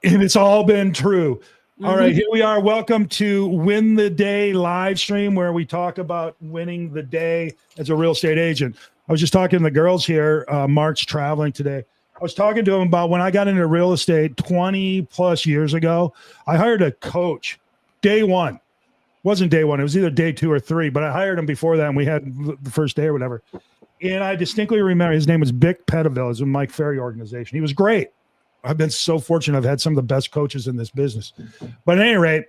And it's all been true. All right, here we are. Welcome to Win the Day live stream, where we talk about winning the day as a real estate agent. I was just talking to the girls here. Mark's traveling today. I was talking to him about when I got into real estate 20 plus years ago. I hired a coach day one. Wasn't day one. It was either day 2 or 3, but I hired him before that, and we had the first day or whatever. And I distinctly remember his name was Vic Pettiville. It was a Mike Ferry organization. He was great. I've been so fortunate. I've had some of the best coaches in this business. But at any rate,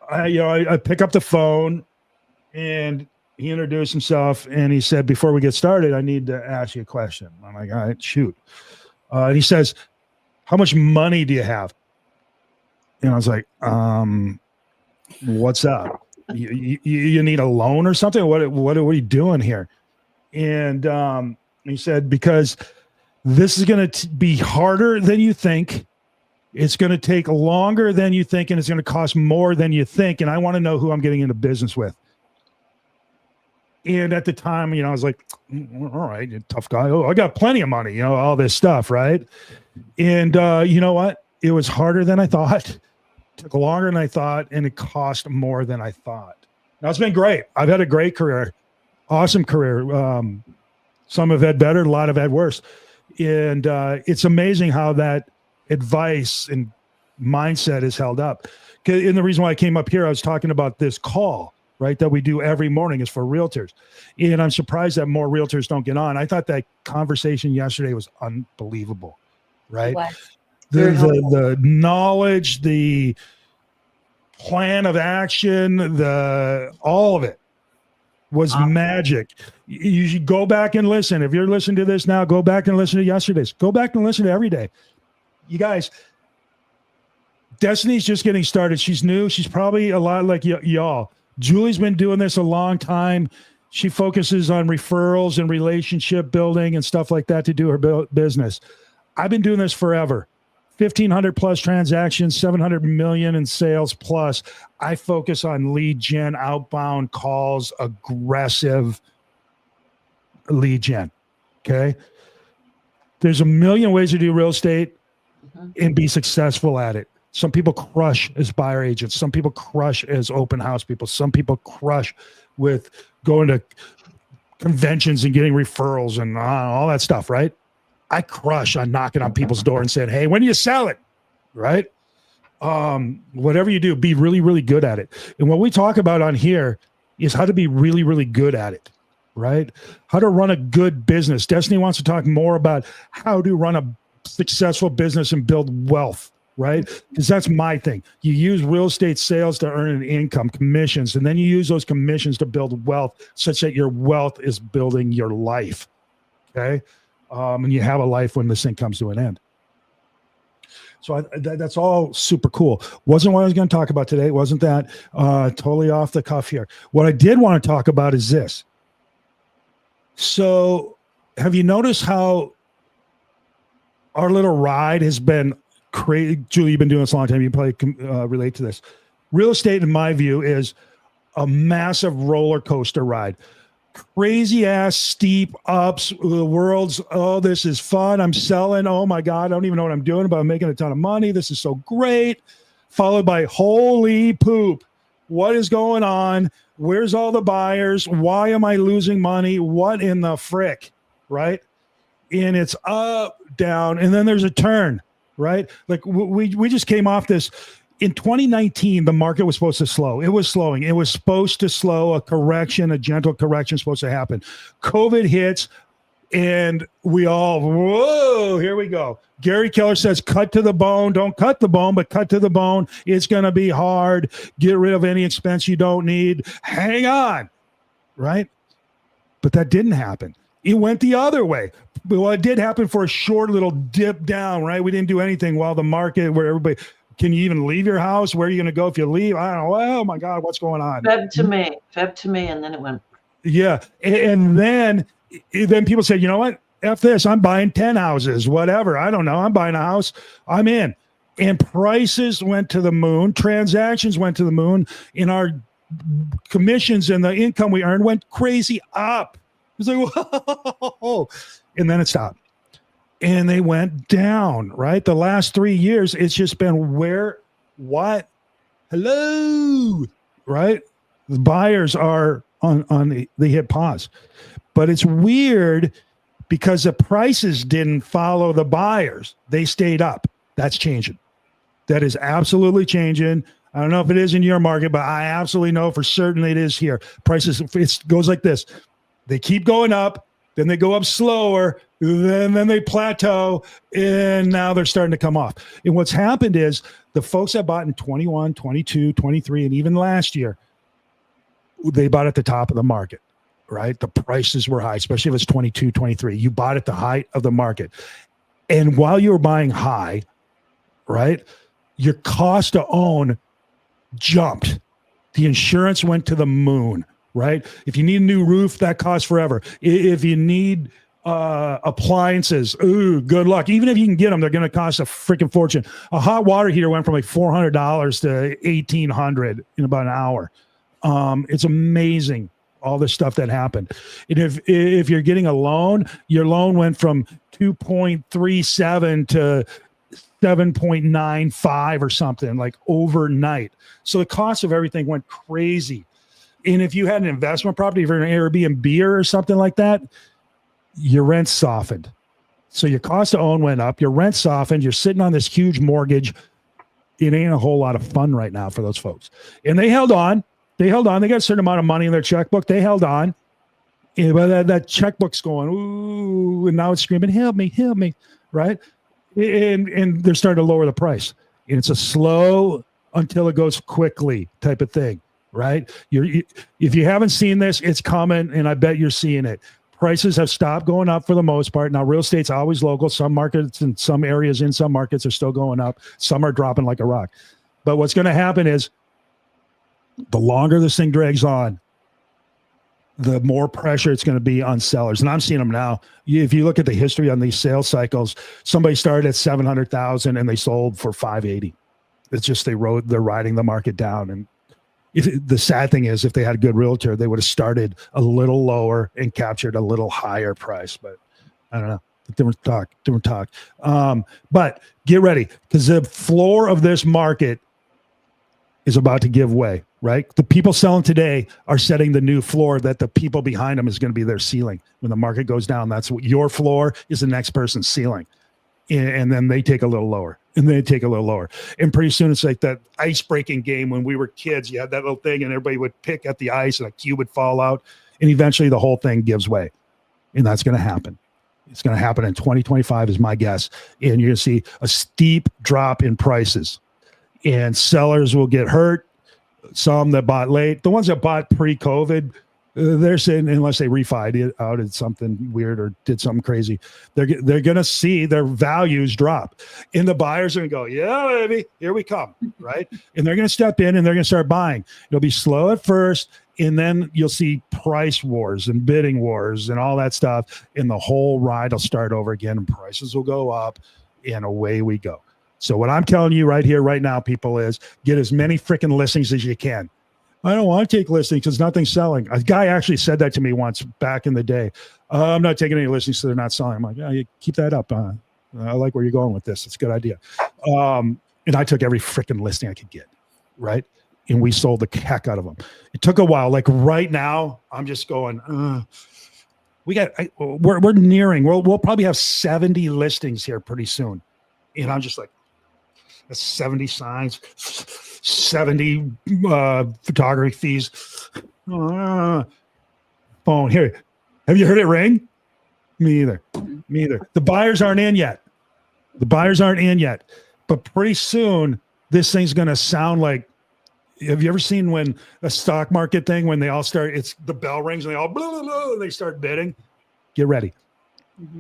I pick up the phone, and he introduced himself, and he said, before we get started, I need to ask you a question. I'm like, all right, shoot. And he says, how much money do you have? And I was like, what's up? You need a loan or something? What are we doing here? And he said, because this is going to be harder than you think. It's going to take longer than you think, and it's going to cost more than you think. And I want to know who I'm getting into business with. And at the time, I was like, all right, tough guy. Oh, I got plenty of money, all this stuff, right? And you know what? It was harder than I thought. It took longer than I thought, and it cost more than I thought. Now, it's been great. I've had a great career, awesome career. Some have had better, a lot have had worse. And it's amazing how that advice and mindset is held up. And the reason why I came up here, I was talking about this call, right, that we do every morning is for realtors. And I'm surprised that more realtors don't get on. I thought that conversation yesterday was unbelievable, right? The knowledge, the plan of action, all of it was magic. You should go back and listen. If you're listening to this now, go back and listen to yesterday's. Go back and listen to every day. You guys, Destiny's just getting started. She's new. She's probably a lot like y'all. Julie's been doing this a long time. She focuses on referrals and relationship building and stuff like that to do her business. I've been doing this forever. 1,500 plus transactions, 700 million in sales plus. I focus on lead gen, outbound calls, aggressive lead gen. Okay. There's a million ways to do real estate and be successful at it. Some people crush as buyer agents. Some people crush as open house people. Some people crush with going to conventions and getting referrals and all that stuff, right? I crush on knocking on people's door and saying, hey, when do you sell it? Right? Whatever you do, be really, really good at it. And what we talk about on here is how to be really, really good at it, right? How to run a good business. Destiny wants to talk more about how to run a successful business and build wealth, right? Because that's my thing. You use real estate sales to earn an income, commissions, and then you use those commissions to build wealth such that your wealth is building your life, okay? And you have a life when this thing comes to an end. So that's all super cool. Wasn't what I was going to talk about today. Wasn't that totally off the cuff here. What I did want to talk about is this. So have you noticed how our little ride has been crazy? Julie, you've been doing this a long time. You probably can relate to this. Real estate, in my view, is a massive roller coaster ride. Crazy ass steep ups. The world's, oh, this is fun. I'm selling. Oh my God, I don't even know what I'm doing, but I'm making a ton of money. This is so great. Followed by holy poop. What is going on? Where's all the buyers? Why am I losing money? What in the frick? Right? And it's up, down, and then there's a turn, right? Like we just came off this. In 2019, the market was supposed to slow. It was slowing. It was supposed to slow. A correction, a gentle correction, supposed to happen. COVID hits, and we all, whoa, here we go. Gary Keller says, cut to the bone. Don't cut the bone, but cut to the bone. It's going to be hard. Get rid of any expense you don't need. Hang on, right? But that didn't happen. It went the other way. Well, it did happen for a short little dip down, right? We didn't do anything while the market, where everybody... Can you even leave your house? Where are you going to go if you leave? I don't know. Oh my God, what's going on? Feb to May, and then it went. Yeah. And then people said, you know what? F this. I'm buying 10 houses, whatever. I don't know. I'm buying a house. I'm in. And prices went to the moon. Transactions went to the moon. And our commissions and the income we earned went crazy up. It was like, whoa. And then it stopped. and they went down, right? The last 3 years, it's just been where, what, hello, right? The buyers are on they hit pause. But it's weird because the prices didn't follow the buyers. They stayed up. That's changing. That is absolutely changing. I don't know if it is in your market, but I absolutely know for certain it is here. Prices, it goes like this. They keep going up, then they go up slower, then they plateau, and now they're starting to come off. And what's happened is the folks that bought in 21, 22, 23, and even last year, they bought at the top of the market, right? The prices were high, especially if it's 22, 23. You bought at the height of the market. And while you were buying high, right, your cost to own jumped. The insurance went to the moon, right? If you need a new roof, that costs forever. If you need appliances, ooh, good luck. Even if you can get them, they're going to cost a freaking fortune. A hot water heater went from like $400 to $1,800 in about an hour. It's amazing, all the stuff that happened. And if you're getting a loan, your loan went from 2.37 to 7.95 or something, like overnight. So the cost of everything went crazy. And if you had an investment property, if you're an Airbnb or something like that, your rent softened. So your cost to own went up, your rent softened, you're sitting on this huge mortgage. It ain't a whole lot of fun right now for those folks. And they held on. They got a certain amount of money in their checkbook. They held on. But that checkbook's going, ooh, and now it's screaming, help me, right? And they're starting to lower the price. And it's a slow until it goes quickly type of thing, right? If you haven't seen this, it's coming, and I bet you're seeing it. Prices have stopped going up for the most part. Now, real estate's always local. Some markets and some areas in some markets are still going up. Some are dropping like a rock. But what's going to happen is the longer this thing drags on, the more pressure it's going to be on sellers. And I'm seeing them now. If you look at the history on these sales cycles, somebody started at 700,000 and they sold for 580. It's just they're riding the market down. And the sad thing is, if they had a good realtor, they would have started a little lower and captured a little higher price. But I don't know. Different talk. But get ready, because the floor of this market is about to give way, right? The people selling today are setting the new floor that the people behind them is going to be their ceiling. When the market goes down, that's what your floor is, the next person's ceiling. And then they take a little lower, and they take a little lower. And pretty soon it's like that ice breaking game when we were kids. You had that little thing and everybody would pick at the ice and a cube would fall out. And eventually the whole thing gives way. And that's going to happen. It's going to happen in 2025 is my guess. And you're going to see a steep drop in prices. And sellers will get hurt. Some that bought late, the ones that bought pre-COVID, they're saying, unless they refied it out at something weird or did something crazy, they're going to see their values drop. And the buyers are going to go, yeah, baby, here we come, right? And they're going to step in and they're going to start buying. It'll be slow at first, and then you'll see price wars and bidding wars and all that stuff, and the whole ride will start over again, and prices will go up, and away we go. So what I'm telling you right here, right now, people, is get as many freaking listings as you can. I don't want to take listings because nothing's selling. A guy actually said that to me once back in the day. I'm not taking any listings so they're not selling. I'm like, yeah, you keep that up. I like where you're going with this. It's a good idea. And I took every freaking listing I could get, right? And we sold the heck out of them. It took a while. Like right now, I'm just going, we're nearing. We'll probably have 70 listings here pretty soon. And I'm just like, that's 70 signs, 70 photography fees. Phone here. Have you heard it ring? Me either. The buyers aren't in yet. But pretty soon, this thing's going to sound like, have you ever seen when a stock market thing, when they all start, it's the bell rings and they all, blah, blah, blah, and they start bidding? Get ready.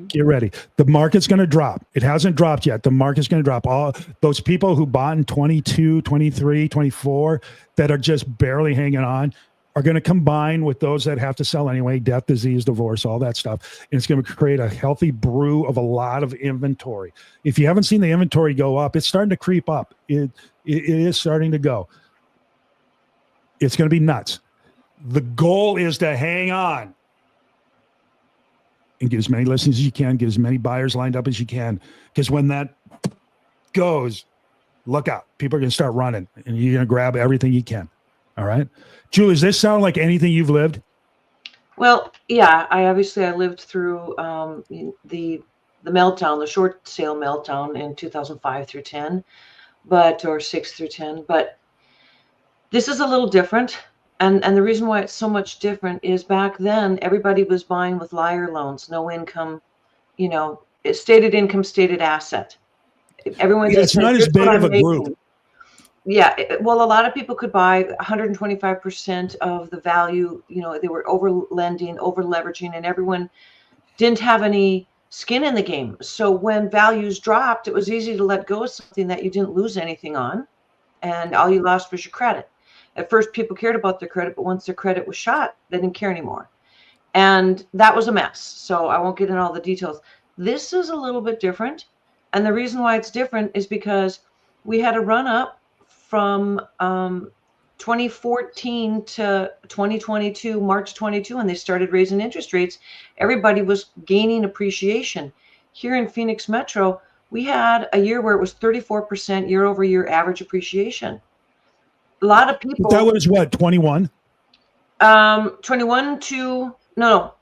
Get ready. The market's going to drop. It hasn't dropped yet. The market's going to drop. All those people who bought in 22, 23, 24 that are just barely hanging on are going to combine with those that have to sell anyway, death, disease, divorce, all that stuff. And it's going to create a healthy brew of a lot of inventory. If you haven't seen the inventory go up, it's starting to creep up. It is starting to go. It's going to be nuts. The goal is to hang on and get as many listings as you can, get as many buyers lined up as you can. Because when that goes, look out. People are going to start running and you're going to grab everything you can. All right. Julie, does this sound like anything you've lived? Well, yeah, I lived through the meltdown, the short sale meltdown in 2005 through 10, or 6 through 10. But this is a little different. And the reason why it's so much different is back then, everybody was buying with liar loans, no income, stated income, stated asset. Everyone Yeah, just it's said, not as here's what big of I'm a group. making. Yeah, well, a lot of people could buy 125% of the value. They were over lending, over leveraging, and everyone didn't have any skin in the game. So when values dropped, it was easy to let go of something that you didn't lose anything on, and all you lost was your credit. At first, people cared about their credit, but once their credit was shot, they didn't care anymore. And that was a mess. So I won't get into all the details. This is a little bit different. And the reason why it's different is because we had a run up from 2014 to 2022, March 22, and they started raising interest rates. Everybody was gaining appreciation. Here in Phoenix Metro, we had a year where it was 34% year over year average appreciation. A lot of people. But that was what, 21? 21 to, no.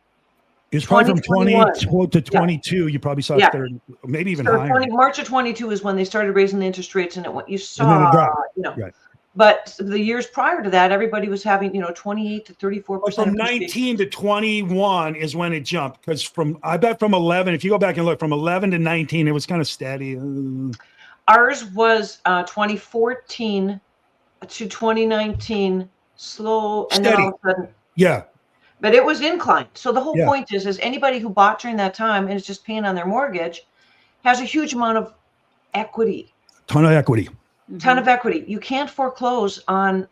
It's probably from 20 to 22. Yeah. You probably saw 30, maybe even higher. March of 22 is when they started raising the interest rates, and you saw, and then it dropped. Right. But the years prior to that, everybody was having, 28 to 34%. From 19 to 21 is when it jumped. Because I bet from 11, if you go back and look, from 11 to 19, it was kind of steady. Ours was 2014 to 2019, slow, and steady. then all of a sudden, yeah. But it was inclined. So the whole point is anybody who bought during that time and is just paying on their mortgage has a huge amount of equity. Ton of equity. Ton of equity. You can't foreclose on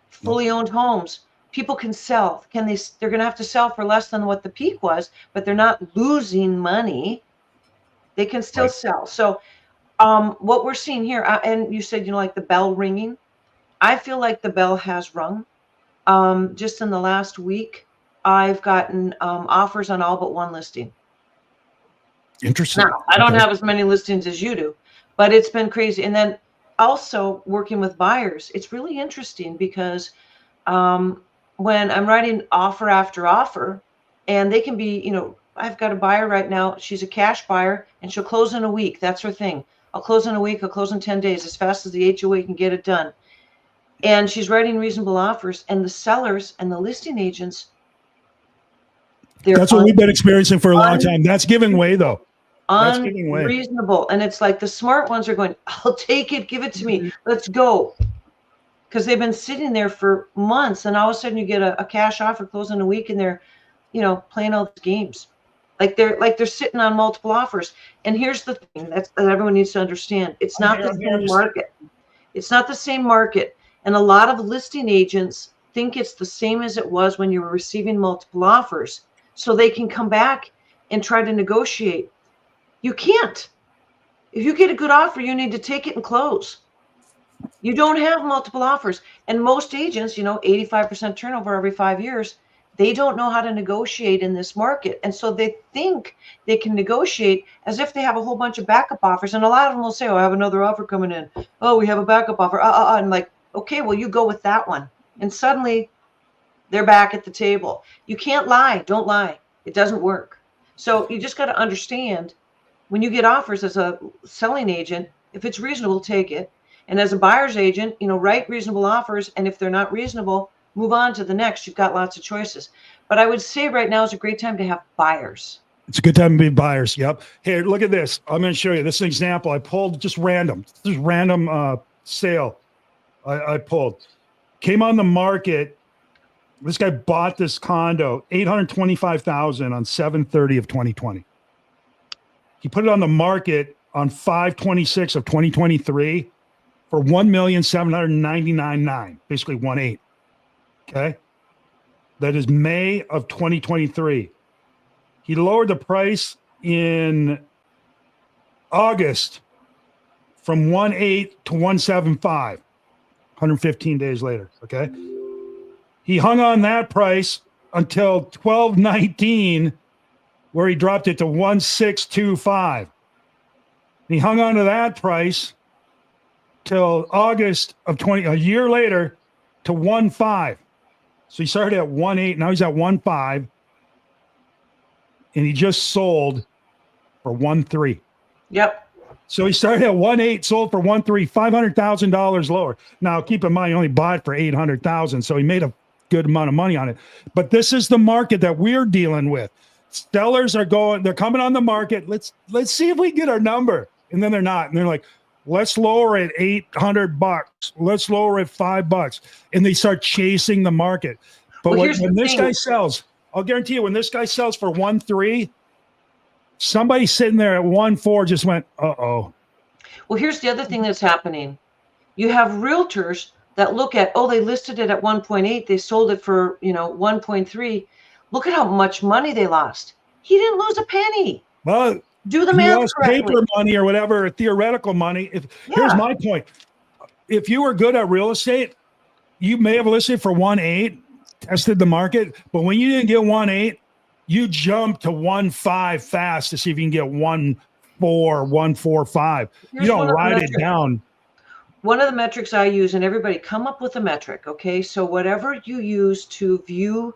fully owned homes. People can sell. They're going to have to sell for less than what the peak was, but they're not losing money. They can still sell. So what we're seeing here, and you said, like the bell ringing. I feel like the bell has rung. Just in the last week, I've gotten offers on all but one listing. Interesting. Now, I don't have as many listings as you do, but it's been crazy. And then also working with buyers, it's really interesting because when I'm writing offer after offer, and they can be, I've got a buyer right now. She's a cash buyer, and she'll close in a week. That's her thing. I'll close in a week. I'll close in 10 days, as fast as the HOA can get it done. And she's writing reasonable offers, and the sellers and the listing agents, that's what we've been experiencing for a long time. That's giving way, though. That's giving way. Unreasonable. And it's like the smart ones are going, I'll take it. Give it to me. Let's go. Because they've been sitting there for months, and all of a sudden you get a cash offer close in a week, and they're, playing all these games. Like they're sitting on multiple offers. And here's the thing that everyone needs to understand. It's not the same market. It's not the same market. And a lot of listing agents think it's the same as it was when you were receiving multiple offers, so they can come back and try to negotiate. You can't. If you get a good offer, you need to take it and close. You don't have multiple offers. And most agents, 85% turnover every 5 years, they don't know how to negotiate in this market. And so they think they can negotiate as if they have a whole bunch of backup offers. And a lot of them will say, oh, I have another offer coming in. Oh, we have a backup offer. And like, okay, well, you go with that one. And suddenly they're back at the table. You can't lie. Don't lie. It doesn't work. So you just got to understand, when you get offers as a selling agent, if it's reasonable, take it. And as a buyer's agent, write reasonable offers. And if they're not reasonable, move on to the next. You've got lots of choices. But I would say right now is a great time to have buyers. It's a good time to be buyers. Yep. Here, look at this. I'm going to show you. This is an example. I pulled just random. This is random sale. I pulled. Came on the market. This guy bought this condo, $825,000 on 7/30 of 2020. He put it on the market on 5/26 of 2023 for $1,799,900, basically 1.8. Okay. That is May of 2023. He lowered the price in August from 1.8 to 1.75, 115 days later. Okay. He hung on that price until 12/19 where he dropped it to 1,625. He hung on to that price till August of 20, a year later, to 1.5. So he started at 1.8. Now he's at 1.5. And he just sold for 1.3. Yep. So he started at 1.8, sold for 1.3, $500,000 lower. Now keep in mind, he only bought for 800,000, so he made a good amount of money on it. But this is the market that we're dealing with. Sellers are going, they're coming on the market. Let's see if we get our number, and then they're not, and they're like, let's lower it $800. Let's lower it $5, and they start chasing the market. But Well, when this guy sells, I'll guarantee you, when this guy sells for 1.3. Somebody sitting there at 1.4 just went, uh-oh. Well, here's the other thing that's happening. You have realtors that look at, oh, they listed it at 1.8. They sold it for, 1.3. Look at how much money they lost. He didn't lose a penny. Well, do the he math lost correctly. paper money or whatever, theoretical money. Here's my point. If you were good at real estate, you may have listed for 1.8, tested the market, but when you didn't get 1.8, you jump to 1.5 fast to see if you can get 1.4, 1.45. You don't ride it down. One of the metrics I use, and everybody come up with a metric, okay? So whatever you use to view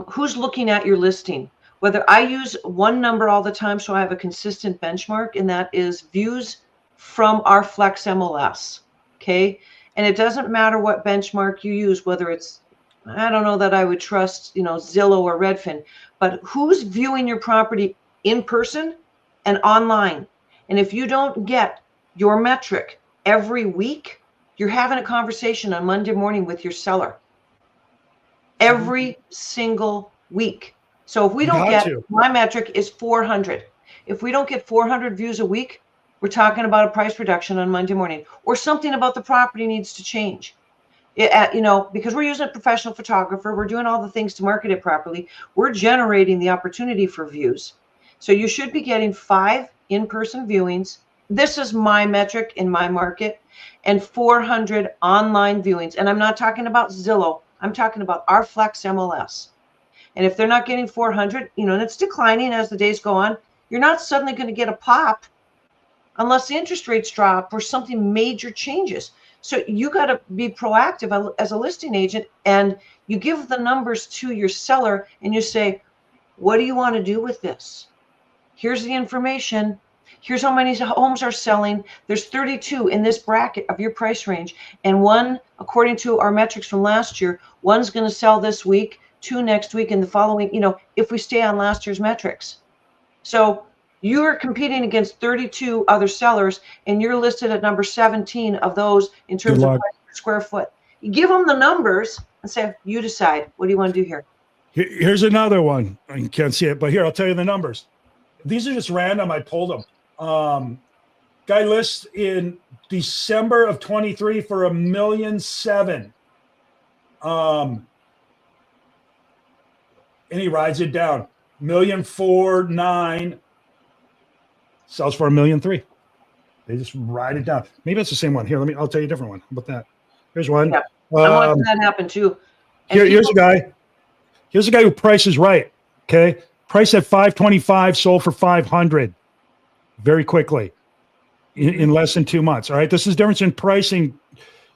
who's looking at your listing, whether I use one number all the time so I have a consistent benchmark, and that is views from our Flex MLS, okay? And it doesn't matter what benchmark you use, whether it's, I don't know that I would trust, Zillow or Redfin, but who's viewing your property in person and online? And if you don't get your metric every week, you're having a conversation on Monday morning with your seller. Every single week. So if we don't get, my metric is 400. If we don't get 400 views a week, we're talking about a price reduction on Monday morning, or something about the property needs to change. Because we're using a professional photographer, we're doing all the things to market it properly. We're generating the opportunity for views. So you should be getting 5 in-person viewings. This is my metric in my market, and 400 online viewings. And I'm not talking about Zillow. I'm talking about our Flex MLS. And if they're not getting 400, and it's declining as the days go on, you're not suddenly going to get a pop unless the interest rates drop or something major changes. So you got to be proactive as a listing agent, and you give the numbers to your seller and you say, what do you want to do with this? Here's the information. Here's how many homes are selling. There's 32 in this bracket of your price range. And one, according to our metrics from last year, one's going to sell this week, 2 next week, and the following, if we stay on last year's metrics. So you are competing against 32 other sellers, and you're listed at number 17 of those in terms of price per square foot. You give them the numbers and say, you decide. What do you want to do here? Here's another one. You can't see it, but here, I'll tell you the numbers. These are just random. I pulled them. Guy lists in December of 23 for $1,700,000. And he rides it down. $1,409,900. Sells for $1,300,000. They just ride it down. Maybe it's the same one. Here, I'll tell you a different one. How about that? Here's one. Yeah. I'm watching that happen too. Here's a guy. Here's a guy who prices right. Okay. Price at $525, sold for $500 very quickly in less than 2 months. All right. This is the difference in pricing.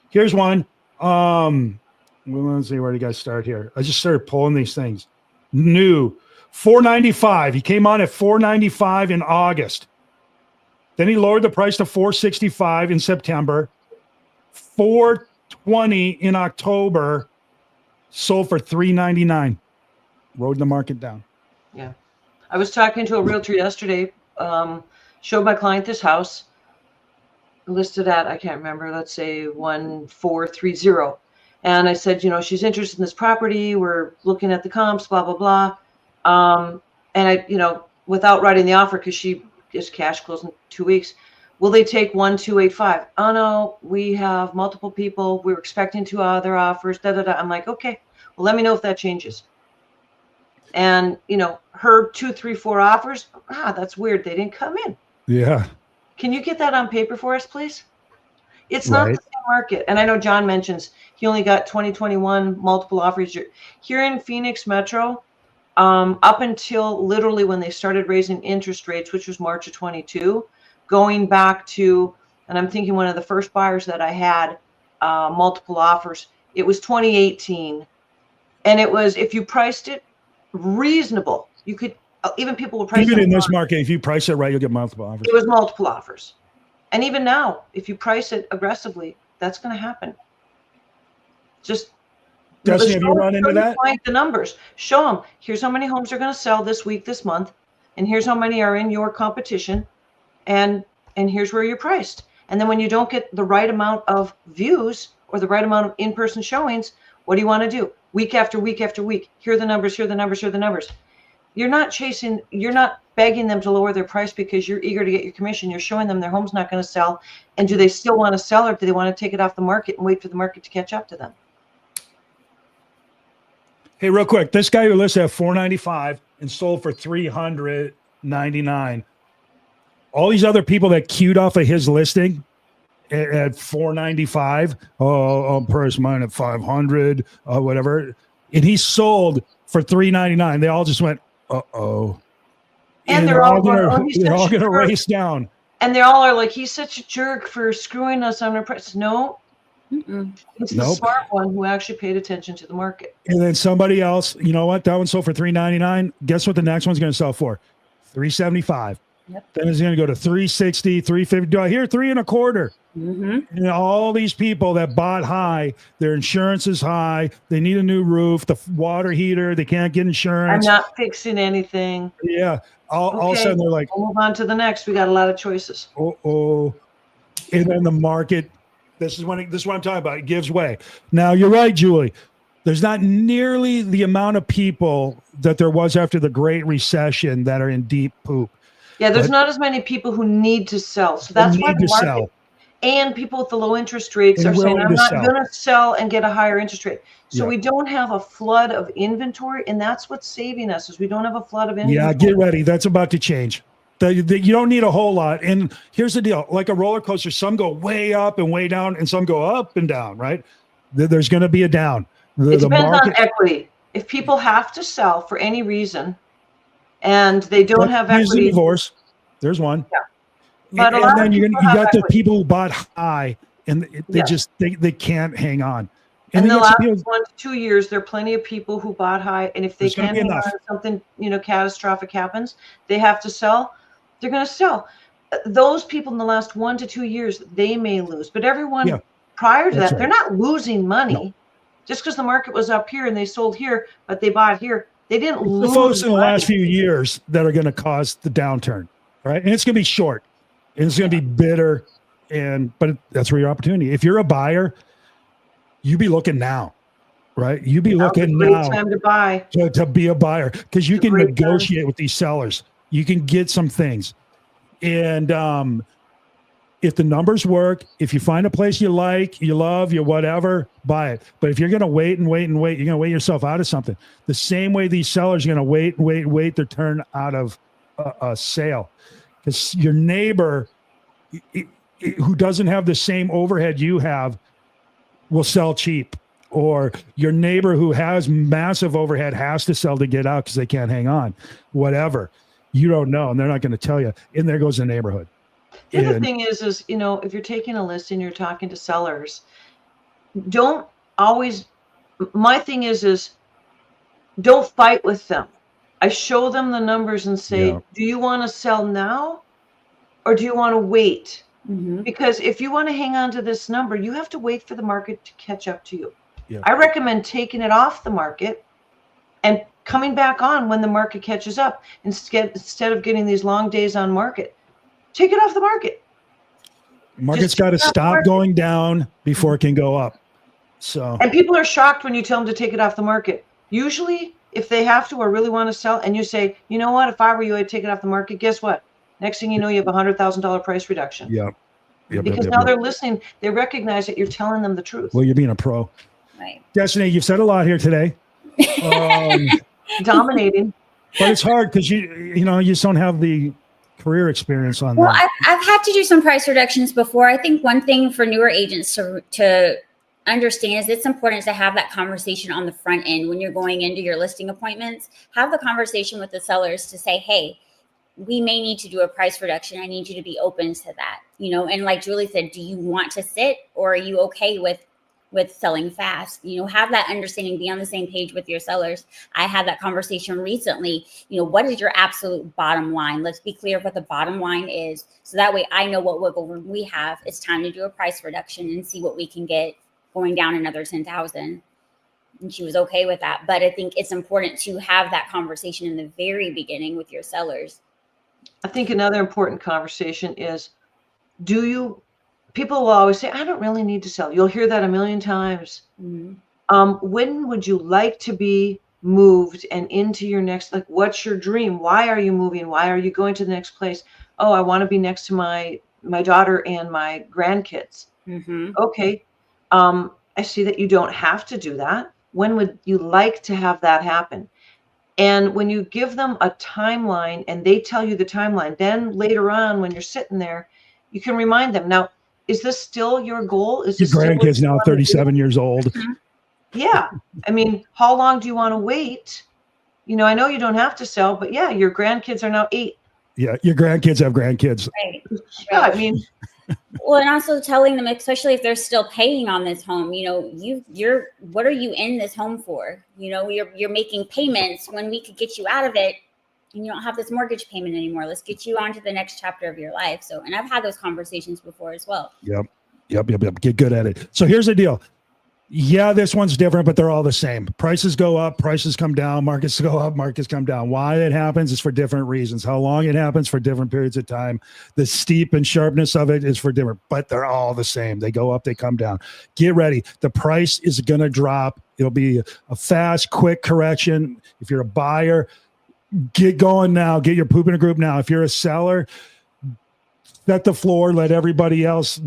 Here's one. Let's see, where do you guys start here? I just started pulling these things. New $495. He came on at $495 in August. Then he lowered the price to $465 in September, $420 in October, sold for $399. Rode the market down. Yeah. I was talking to a realtor yesterday, showed my client this house, listed at, I can't remember, let's say 1,430. And I said, she's interested in this property. We're looking at the comps, blah, blah, blah. And I, without writing the offer, because she is cash closing in 2 weeks, will they take 1,285? Oh no, we have multiple people. We're expecting 2 other offers. Da da da. I'm like, okay, well, let me know if that changes. And her 2, 3, 4 offers. That's weird. They didn't come in. Yeah. Can you get that on paper for us, please? It's not the same market. And I know John mentions he only got 2021 multiple offers. Here in Phoenix Metro, up until literally when they started raising interest rates, which was March of 22, going back to, and I'm thinking one of the first buyers that I had multiple offers, it was 2018. And it was, if you priced it reasonable, you could, even people will price Even it in this market, if you price it right, you'll get multiple offers. It was multiple offers. And even now, if you price it aggressively, that's going to happen. Just Destiny, have you run into that? The numbers. Show them, here's how many homes are going to sell this week, this month, and here's how many are in your competition, and here's where you're priced. And then when you don't get the right amount of views or the right amount of in-person showings, what do you want to do? Week after week after week. Here are the numbers, here are the numbers, here are the numbers. You're not begging them to lower their price because you're eager to get your commission. You're showing them their home's not going to sell. And do they still want to sell, or do they want to take it off the market and wait for the market to catch up to them? Hey, real quick, this guy who listed at $495 and sold for $399. All these other people that queued off of his listing at $495, price mine at $500, whatever, and he sold for $399. They all just went, uh-oh. And they're all going to race down. And they all are like, he's such a jerk for screwing us on our price. No. It's the smart one who actually paid attention to the market. And then somebody else, you know what? That one sold for $399. Guess what the next one's going to sell for? $375. Yep. Then it's going to go to $360, $350. Do I hear $325? And all these people that bought high, their insurance is high. They need a new roof, the water heater. They can't get insurance. I'm not fixing anything. Yeah. All of a sudden they're like, we'll move on to the next. We got a lot of choices. And then the market. This is what I'm talking about. It gives way. Now, you're right, Julie. There's not nearly the amount of people that there was after the Great Recession that are in deep poop. Yeah, there's not as many people who need to sell. So that's why the market and people with the low interest rates are saying, I'm not going to sell and get a higher interest rate. So we don't have a flood of inventory, and that's what's saving us, is we don't have a flood of inventory. Yeah, get ready. That's about to change. You don't need a whole lot. And here's the deal. Like a roller coaster, some go way up and way down, and some go up and down, right? There's going to be a down. It depends on equity. If people have to sell for any reason and they don't have equity. Divorce. There's one. Yeah. But and then you got the people who bought high, and they can't hang on. And the last 1 to 2 years, there are plenty of people who bought high, and if they can't hang on, something catastrophic happens, they have to sell. They're going to sell. Those people in the last 1 to 2 years, they may lose, but everyone prior to that, they're not losing money. No. Just because the market was up here and they sold here, but they bought here, they didn't lose. The folks in the last few years that are going to cause the downturn, right? And it's going to be short, and it's going to be bitter, but that's where your opportunity. If you're a buyer, you be looking now, right? You be looking now. Time to buy. To be a buyer, because you can negotiate with these sellers. You can get some things, and if the numbers work, if you find a place you like, you love, you whatever, buy it. But if you're going to wait and wait and wait, you're going to wait yourself out of something. The same way these sellers are going to wait and wait and wait their turn out of a sale, because your neighbor who doesn't have the same overhead you have will sell cheap, or your neighbor who has massive overhead has to sell to get out because they can't hang on, whatever. You don't know, and they're not going to tell you. And there goes the neighborhood. The other thing is, if you're taking a list and you're talking to sellers, don't always, my thing is don't fight with them. I show them the numbers and say, do you want to sell now or do you want to wait? Because if you want to hang on to this number, you have to wait for the market to catch up to you. I recommend taking it off the market and coming back on when the market catches up, instead of getting these long days on market. Take it off the market. Market's got to stop going down before it can go up. And people are shocked when you tell them to take it off the market. Usually, if they have to or really want to sell, and you say, you know what, if I were you, I'd take it off the market. Guess what? Next thing you know, you have $100,000 price reduction. Because now they're listening. They recognize that you're telling them the truth. Well, you're being a pro. Right. Destiny, you've said a lot here today. Dominating. But it's hard because you just don't have the career experience on that. I've had to do some price reductions before. I think one thing for newer agents to understand is it's important to have that conversation on the front end when you're going into your listing appointments. Have the conversation with the sellers to say, hey, we may need to do a price reduction. I need you to be open to that, and like Julie said, do you want to sit, or are you okay with selling fast? Have that understanding, be on the same page with your sellers. I had that conversation recently. What is your absolute bottom line? Let's be clear what the bottom line is. So that way I know what wiggle room we have. It's time to do a price reduction and see what we can get going down another 10,000. And she was okay with that. But I think it's important to have that conversation in the very beginning with your sellers. I think another important conversation is, people will always say, I don't really need to sell. You'll hear that a million times. Mm-hmm. When would you like to be moved and into your next, like, what's your dream? Why are you moving? Why are you going to the next place? Oh, I want to be next to my daughter and my grandkids. Mm-hmm. Okay. I see that you don't have to do that. When would you like to have that happen? And when you give them a timeline and they tell you the timeline, then later on when you're sitting there, you can remind them, now, is this still your goal? Is Your this still what grandkid's you now want to do? 37 years old. Yeah. I mean, how long do you want to wait? I know you don't have to sell, but yeah, your grandkids are now 8. Yeah, your grandkids have grandkids. Right. Yeah, I mean, well, and also telling them, especially if they're still paying on this home, you're what are you in this home for? You're making payments when we could get you out of it, and you don't have this mortgage payment anymore. Let's get you on to the next chapter of your life. So, and I've had those conversations before as well. Yep. Get good at it. So here's the deal. Yeah, this one's different, but they're all the same. Prices go up, prices come down, markets go up, markets come down. Why it happens is for different reasons. How long it happens for different periods of time. The steep and sharpness of it is for different, but they're all the same. They go up, they come down. Get ready. The price is going to drop. It'll be a fast, quick correction. If you're a buyer, get going now. Get your poop in a group now. If you're a seller, set the floor. Let everybody else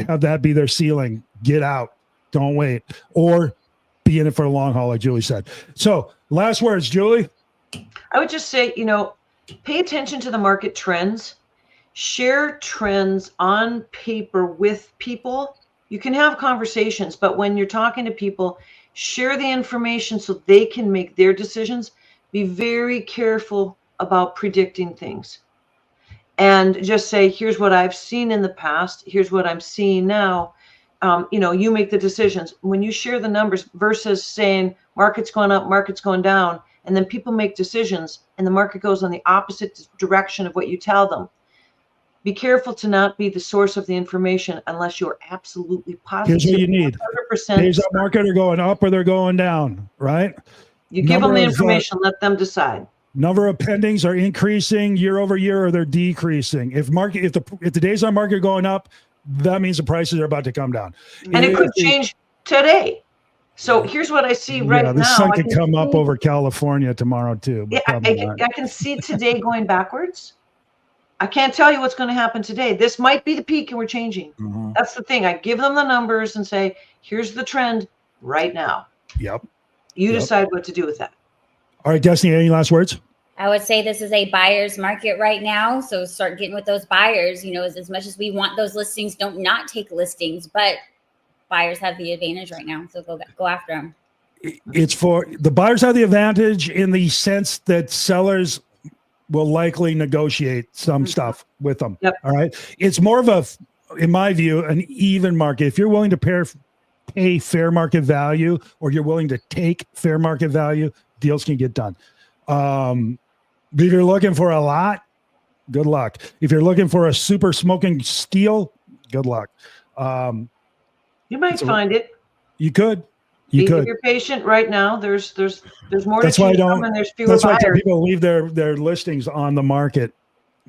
have that be their ceiling. Get out. Don't wait, or be in it for a long haul, like Julie said. So last words, Julie. I would just say, pay attention to the market trends, share trends on paper with people. You can have conversations, but when you're talking to people, share the information so they can make their decisions. Be very careful about predicting things, and just say, here's what I've seen in the past. Here's what I'm seeing now. You make the decisions. When you share the numbers versus saying market's going up, market's going down, and then people make decisions and the market goes on the opposite direction of what you tell them. Be careful to not be the source of the information unless you're absolutely positive. Here's what you need. 100%. Days on market are going up or they're going down, right? You give them the information, let them decide. Number of pendings are increasing year over year or they're decreasing. If the days on market are going up, that means the prices are about to come down. And it could change today. So here's what I see right now. The sun could come up over California tomorrow too. Yeah, I can see today going backwards. I can't tell you what's going to happen today. This might be the peak and we're changing. Mm-hmm. That's the thing. I give them the numbers and say, here's the trend right now. Yep. You decide what to do with that. All right, Destiny, any last words? I would say this is a buyer's market right now. So start getting with those buyers. As much as we want those listings, don't not take listings, but buyers have the advantage right now. So go after them. It's for the buyers have the advantage in the sense that sellers will likely negotiate some stuff with them. Yep. All right. It's more of in my view, an even market. If you're willing to pay fair market value, or you're willing to take fair market value, deals can get done. If you're looking for a lot, good luck. If you're looking for a super smoking steal, good luck. You might find it. You could. If you're patient right now, there's more that's to why choose from, and there's fewer that's buyers. why people leave their listings on the market.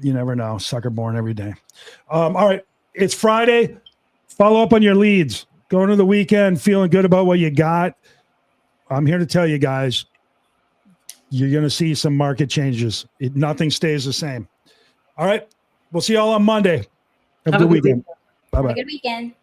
You never know. Sucker born every day. All right. It's Friday. Follow up on your leads. Going into the weekend, feeling good about what you got. I'm here to tell you guys, you're going to see some market changes. Nothing stays the same. All right. We'll see you all on Monday. Have a good weekend. Bye-bye. Have a good weekend.